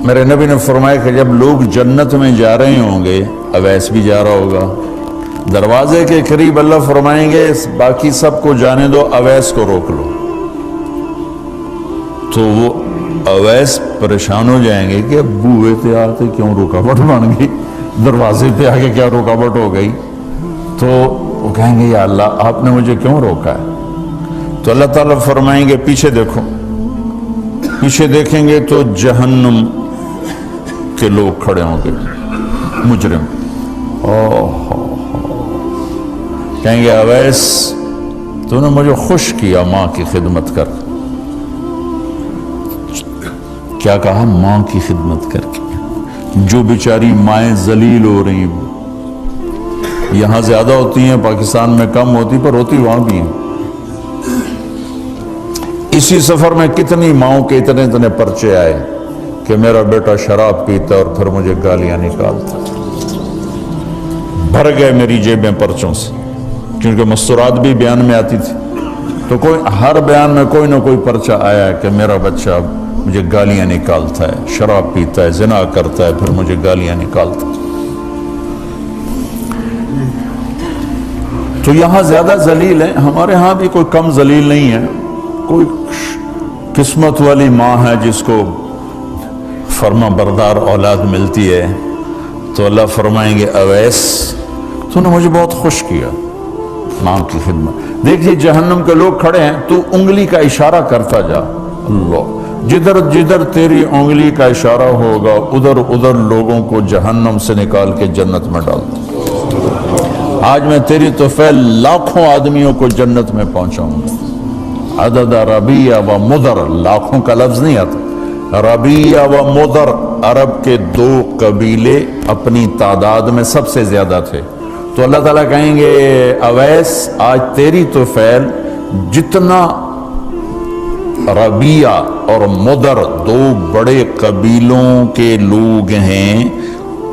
میرے نبی نے فرمایا کہ جب لوگ جنت میں جا رہے ہوں گے، اویس بھی جا رہا ہوگا، دروازے کے قریب اللہ فرمائیں گے باقی سب کو جانے دو، اویس کو روک لو۔ تو وہ اویس پریشان ہو جائیں گے کہ اب بوئے پہ آتے کیوں رکاوٹ بن گئی، دروازے پہ آگے کیا رکاوٹ ہو گئی؟ تو وہ کہیں گے یا اللہ آپ نے مجھے کیوں روکا ہے؟ تو اللہ تعالیٰ فرمائیں گے پیچھے دیکھو، پیچھے دیکھیں گے تو جہنم کے لوگ کھڑے ہوں گے، مجرم۔ کہیں گے اویس تو نے مجھے خوش کیا ماں کی خدمت کر۔ کیا کہا؟ ماں کی خدمت کر کے۔ جو بیچاری مائیں ذلیل ہو رہی ہیں، یہاں زیادہ ہوتی ہیں، پاکستان میں کم ہوتی، پر ہوتی وہاں بھی ہیں۔ اسی سفر میں کتنی ماؤں کے اتنے پرچے آئے کہ میرا بیٹا شراب پیتا اور پھر مجھے گالیاں نکالتا۔ بھر گئے میری جیبیں پرچوں سے، کیونکہ مستورات بھی بیان میں آتی تھی، تو ہر بیان میں کوئی نہ کوئی پرچہ آیا کہ میرا بچہ مجھے گالیاں نکالتا ہے، شراب پیتا ہے، زنا کرتا ہے، پھر مجھے گالیاں نکالتا ہے۔ تو یہاں زیادہ ذلیل ہے، ہمارے ہاں بھی کوئی کم ذلیل نہیں ہے۔ کوئی قسمت والی ماں ہے جس کو فرما بردار اولاد ملتی ہے، تو اللہ فرمائیں گے اویس تو نے مجھے بہت خوش کیا ماں کی خدمت۔ دیکھیے جہنم کے لوگ کھڑے ہیں، تو انگلی کا اشارہ کرتا جا، اللہ جدھر جدھر تیری انگلی کا اشارہ ہوگا ادھر ادھر لوگوں کو جہنم سے نکال کے جنت میں ڈال دوں۔ آج میں تیری توفیل لاکھوں آدمیوں کو جنت میں پہنچاؤں گا۔ عدد ربیہ و مدر، لاکھوں کا لفظ نہیں آتا، ربیہ و مدر عرب کے دو قبیلے اپنی تعداد میں سب سے زیادہ تھے، تو اللہ تعالیٰ کہیں گے اویس آج تیری توفیل جتنا ربیہ اور مدر دو بڑے قبیلوں کے لوگ ہیں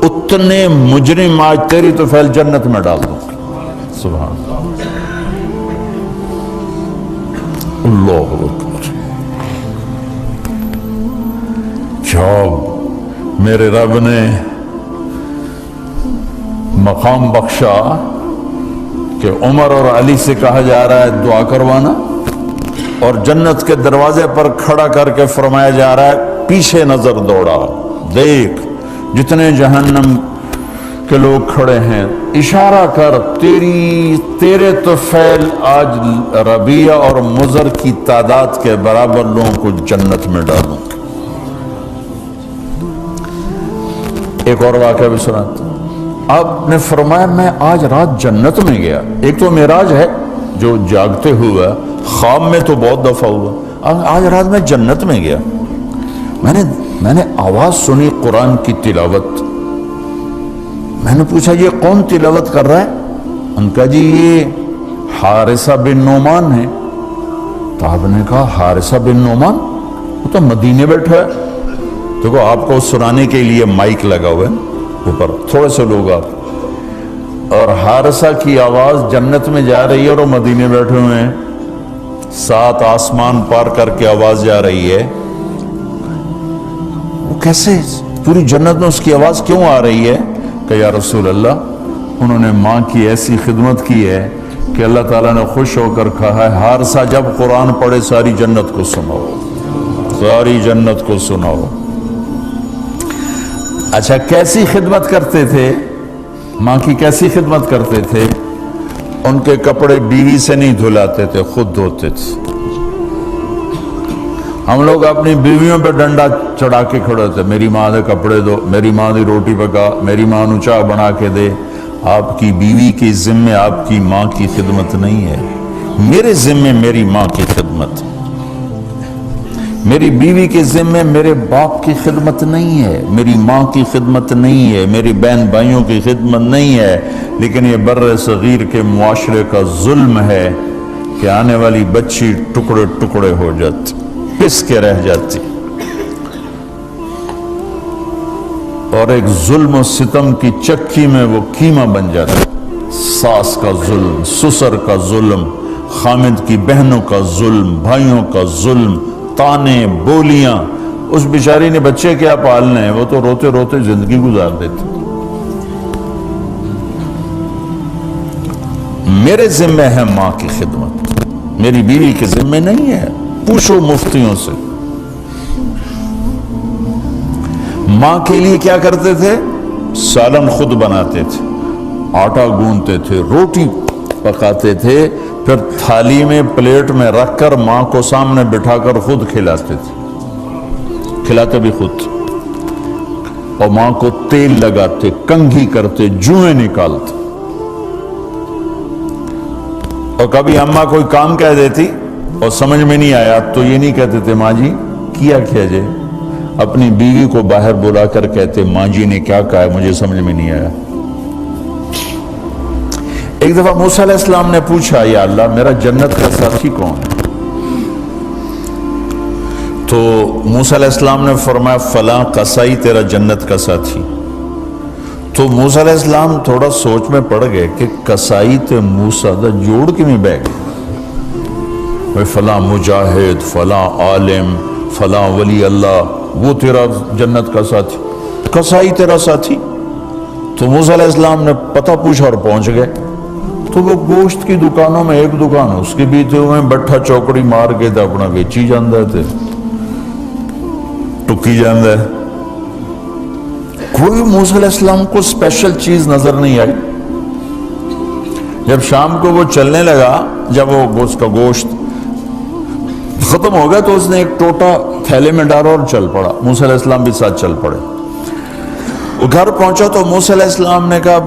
اتنے مجرم آج تیری توفیل جنت میں ڈال دوں۔ سبحان اللہ اکبر۔ جب میرے رب نے مقام بخشا کہ عمر اور علی سے کہا جا رہا ہے دعا کروانا، اور جنت کے دروازے پر کھڑا کر کے فرمایا جا رہا ہے پیچھے نظر دوڑا، دیکھ جتنے جہنم کے لوگ کھڑے ہیں، اشارہ کر تیرے طفیل آج ربیہ اور مضر کی تعداد کے برابر لوگوں کو جنت میں ڈالوں۔ ایک اور واقعہ بھی سناتا ہوں۔ آپ نے فرمایا میں آج رات جنت میں گیا۔ ایک تو معراج ہے جو جاگتے ہوئے، خواب میں تو بہت دفعہ ہوا، آج رات میں جنت میں گیا، میں نے آواز سنی قرآن کی تلاوت۔ میں نے پوچھا یہ کون تلاوت کر رہا ہے؟ ان کا جی یہ حارثہ بن نعمان ہے۔ تو آپ نے کہا حارثہ بن نعمان، وہ تو مدینے بیٹھا ہے۔ دیکھو آپ کو سنانے کے لیے مائک لگا ہوا ہے اوپر، تھوڑے سے لوگ آپ، اور حارثہ کی آواز جنت میں جا رہی ہے اور وہ مدینے بیٹھے ہوئے ہیں، 7 آسمان پار کر کے آواز جا رہی ہے۔ وہ کیسے پوری جنت میں اس کی آواز کیوں آ رہی ہے؟ کہ یا رسول اللہ انہوں نے ماں کی ایسی خدمت کی ہے کہ اللہ تعالیٰ نے خوش ہو کر کہا ہے حارثہ جب قرآن پڑھے ساری جنت کو سناؤ، ساری جنت کو سناؤ۔ اچھا کیسی خدمت کرتے تھے؟ ماں کی کیسی خدمت کرتے تھے؟ ان کے کپڑے بیوی سے نہیں دھلاتے تھے، خود دھوتے تھے۔ ہم لوگ اپنی بیویوں پہ ڈنڈا چڑھا کے کھڑے ہوتے، میری ماں نے کپڑے دو، میری ماں نے روٹی پکا، میری ماں نے چائے بنا کے دے۔ آپ کی بیوی کے ذمے آپ کی ماں کی خدمت نہیں ہے، میرے ذمے میری ماں کی خدمت، میری بیوی کے ذمے میرے باپ کی خدمت نہیں ہے، میری ماں کی خدمت نہیں ہے، میری بہن بھائیوں کی خدمت نہیں ہے۔ لیکن یہ بر صغیر کے معاشرے کا ظلم ہے کہ آنے والی بچی ٹکڑے ٹکڑے ہو جاتی، پس کے رہ جاتی، اور ایک ظلم و ستم کی چکی میں وہ قیمہ بن جاتا۔ ساس کا ظلم، سسر کا ظلم، خامد کی بہنوں کا ظلم، بھائیوں کا ظلم، تانے بولیاں، اس بیچاری نے بچے کیا پالنے ہیں، وہ تو روتے روتے زندگی گزار دیتی۔ میرے ذمہ ہے ماں کی خدمت، میری بیوی کے ذمہ نہیں ہے۔ پوچھو مفتیوں سے، ماں کے لیے کیا کرتے تھے؟ سالن خود بناتے تھے، آٹا گوندتے تھے، روٹی پکاتے تھے، پھر تھالی میں پلیٹ میں رکھ کر ماں کو سامنے بٹھا کر خود کھلاتے تھے، کھلاتے بھی خود، اور ماں کو تیل لگاتے، کنگھی کرتے، جوئیں نکالتے۔ اور کبھی اماں کوئی کام کہہ دیتی اور سمجھ میں نہیں آیا تو یہ نہیں کہتے تھے ماں جی کیا جائے، اپنی بیوی کو باہر بلا کر کہتے ماں جی نے کیا کہا ہے مجھے سمجھ میں نہیں آیا۔ ایک دفعہ موسیٰ علیہ السلام نے پوچھا یا اللہ میرا جنت کا ساتھی کون ہے؟ تو موسیٰ علیہ السلام نے فرمایا فلاں قصائی تیرا جنت کا ساتھی۔ تو موسیٰ علیہ السلام تھوڑا سوچ میں پڑ گئے کہ قصائی تے موسیٰ دا جوڑ کی میں بہ گئے، فلاں مجاہد، فلاں عالم، فلاں ولی اللہ وہ تیرا جنت کا ساتھی، قصائی تیرا ساتھی۔ تو موسیٰ علیہ السلام نے پتہ پوچھا اور پہنچ گئے۔ تو وہ گوشت کی دکانوں میں ایک دکان اس کے بھی تھے، وہ بٹھا چوکڑی مار کے تھا اپنا بیچی جاندہ تھے، ٹکی جاندہ ہے۔ کوئی موسیٰ علیہ السلام کو اسپیشل چیز نظر نہیں آئی۔ جب شام کو وہ چلنے لگا، جب وہ اس کا گوشت ختم ہو گیا تو اس نے ایک ٹوٹا تھیلے میں ڈالا اور چل پڑا، موسیٰ علیہ السلام بھی ساتھ چل پڑے۔ وہ گھر پہنچا تو موسیٰ علیہ السلام نے کہا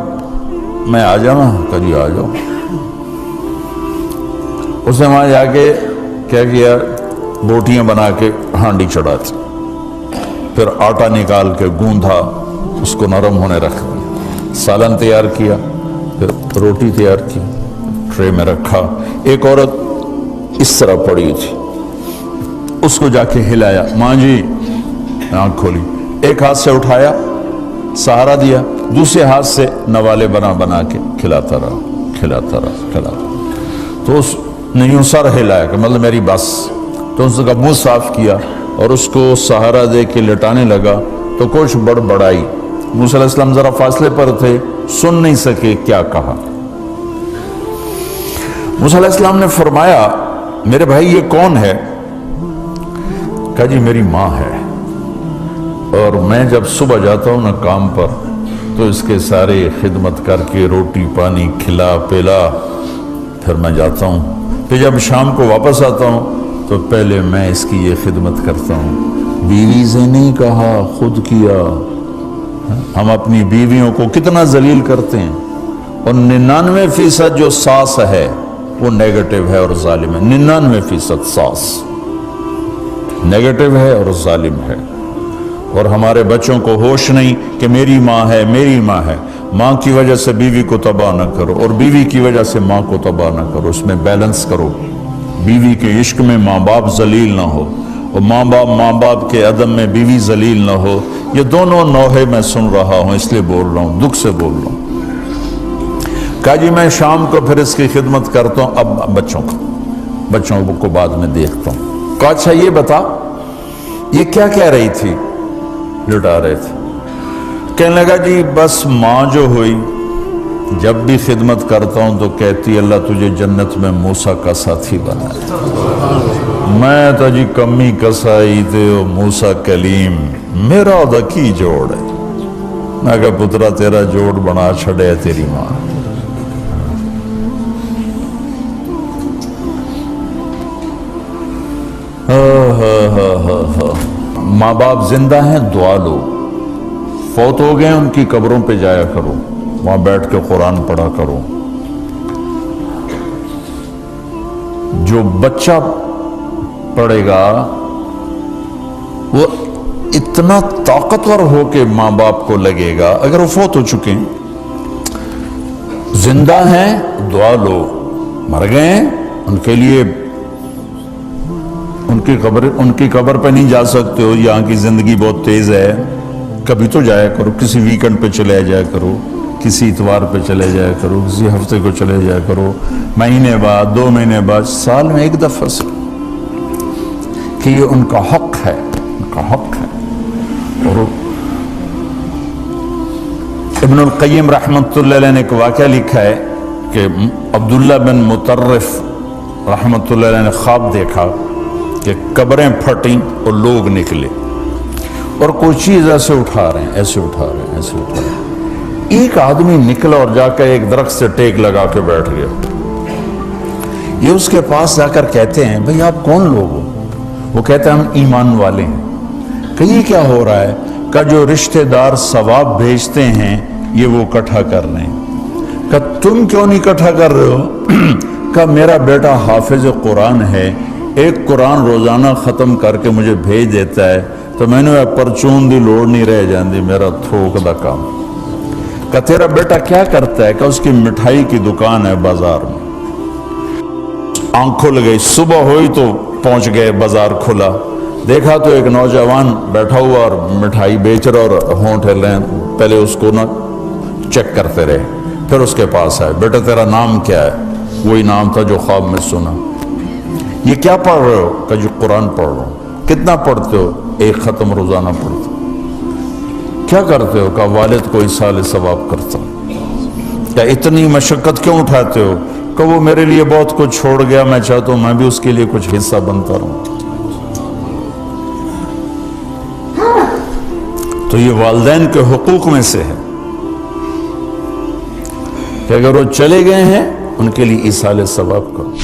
میں آ جاؤں؟ کہا جی آ جاؤ۔ اس نے وہاں جا کے کیا کیا، بوٹیاں بنا کے ہانڈی چڑھا دی، پھر آٹا نکال کے گوندھا، اس کو نرم ہونے رکھ دیا، سالن تیار کیا، پھر روٹی تیار کی، ٹرے میں رکھا۔ ایک عورت اس طرح پڑی تھی، اس کو جا کے ہلایا، ماں جی، آنکھ کھولی، ایک ہاتھ سے اٹھایا، سہارا دیا، دوسرے ہاتھ سے نوالے بنا کے کھلاتا رہا۔ تو اس نے یوں سر ہلایا کہ مطلب میری بس، تو اس کا منہ صاف کیا اور اس کو سہارا دے کے لٹانے لگا تو کچھ بڑبڑائی۔ موسیٰ علیہ السلام ذرا فاصلے پر تھے، سن نہیں سکے کیا کہا۔ موسیٰ علیہ السلام نے فرمایا میرے بھائی یہ کون ہے؟ کہا جی میری ماں ہے، اور میں جب صبح جاتا ہوں نا کام پر تو اس کے سارے خدمت کر کے روٹی پانی کھلا پلا پھر میں جاتا ہوں، پھر جب شام کو واپس آتا ہوں تو پہلے میں اس کی یہ خدمت کرتا ہوں۔ بیوی سے نہیں کہا، خود کیا۔ ہم اپنی بیویوں کو کتنا ذلیل کرتے ہیں، اور 99% جو ساس ہے وہ نیگیٹو ہے اور ظالم ہے۔ 99% ساس نیگیٹو ہے اور ظالم ہے، اور ہمارے بچوں کو ہوش نہیں کہ میری ماں ہے، میری ماں ہے۔ ماں کی وجہ سے بیوی کو تباہ نہ کرو، اور بیوی کی وجہ سے ماں کو تباہ نہ کرو، اس میں بیلنس کرو۔ بیوی کے عشق میں ماں باپ ذلیل نہ ہو، اور ماں باپ کے عدم میں بیوی ذلیل نہ ہو۔ یہ دونوں نوحے میں سن رہا ہوں، اس لیے بول رہا ہوں، دکھ سے بول رہا ہوں۔ کہا جی میں شام کو پھر اس کی خدمت کرتا ہوں، اب بچوں کو بعد میں دیکھتا ہوں۔ کہا اچھا یہ بتا یہ کیا کہہ رہی تھی؟ لٹا رہے تھے۔ کہنے لگا جی بس ماں جو ہوئی جب بھی خدمت کرتا ہوں تو کہتی اللہ تجھے جنت میں موسیٰ کا ساتھی بنا۔ میں تو جی کمی کسائی تے موسیٰ کلیم میرا دا کی جوڑ ہے۔ میں کہا پترا تیرا جوڑ بنا چھڑے تیری ماں۔ ماں باپ زندہ ہیں دعا لو، فوت ہو گئے ان کی قبروں پہ جایا کرو، وہاں بیٹھ کے قرآن پڑھا کرو۔ جو بچہ پڑھے گا وہ اتنا طاقتور ہو کے ماں باپ کو لگے گا، اگر وہ فوت ہو چکے ہیں، زندہ ہیں دعا لو، مر گئے ہیں ان کے لیے ان کی قبر پہ نہیں جا سکتے ہو، یہاں کی زندگی بہت تیز ہے، کبھی تو جایا کرو، کسی ویکنڈ پہ چلے جایا کرو، کسی اتوار پہ چلے جایا کرو، کسی ہفتے کو چلے جایا کرو، مہینے بعد 2 مہینے بعد، سال میں 1 دفعہ سے، کہ یہ ان کا حق ہے۔ ان کا حق ہے۔ اور ابن القیم رحمۃ اللہ علیہ نے ایک واقعہ لکھا ہے کہ عبداللہ بن مطرف رحمۃ اللہ علیہ نے خواب دیکھا کہ قبریں پھٹیں اور لوگ نکلے اور کوئی چیز ایسے اٹھا رہے ہیں، ایسے اٹھا رہے ہیں، ایسے اٹھا رہے ہیں۔ ایک آدمی نکلا اور جا کر ایک درخت سے ٹیک لگا کے بیٹھ گیا۔ یہ اس کے پاس جا کر کہتے ہیں بھئی آپ کون لوگ ہو؟ وہ کہتے ہیں ہم ایمان والے ہیں۔ کہ یہ کیا ہو رہا ہے؟ کہ جو رشتہ دار ثواب بھیجتے ہیں یہ وہ اکٹھا کر رہے ہیں۔ کہ تم کیوں نہیں اکٹھا کر رہے ہو؟ کہ میرا بیٹا حافظ قرآن ہے، ایک قرآن روزانہ ختم کر کے مجھے بھیج دیتا ہے، تو میں نے پرچون دی لوڑ نہیں رہ جاندی، میرا تھوک دا کام۔ کہ تیرا بیٹا کیا کرتا ہے؟ کہ اس کی مٹھائی کی دکان ہے بازار میں۔ آنکھ کھل گئی، صبح ہوئی تو پہنچ گئے، بازار کھلا، دیکھا تو ایک نوجوان بیٹھا ہوا اور مٹھائی بیچ رہا اور ہونٹ ہل رہے ہیں۔ پہلے اس کو نہ چیک کرتے رہے، پھر اس کے پاس آئے، بیٹا تیرا نام کیا ہے؟ وہی نام تھا جو خواب میں سنا۔ یہ کیا پڑھ رہے ہو؟ کہ جو قرآن پڑھ رہا ہوں۔ کتنا پڑھتے ہو؟ ایک ختم روزانہ پڑھتے ہو۔ کیا کرتے ہو؟ کہ والد کو ایصال ثواب کرتا ہوں۔ کیا اتنی مشقت کیوں اٹھاتے ہو؟ کہ وہ میرے لیے بہت کچھ چھوڑ گیا، میں چاہتا ہوں میں بھی اس کے لیے کچھ حصہ بنتا رہوں۔ تو یہ والدین کے حقوق میں سے ہے کہ اگر وہ چلے گئے ہیں ان کے لیے ایصال ثواب کرو۔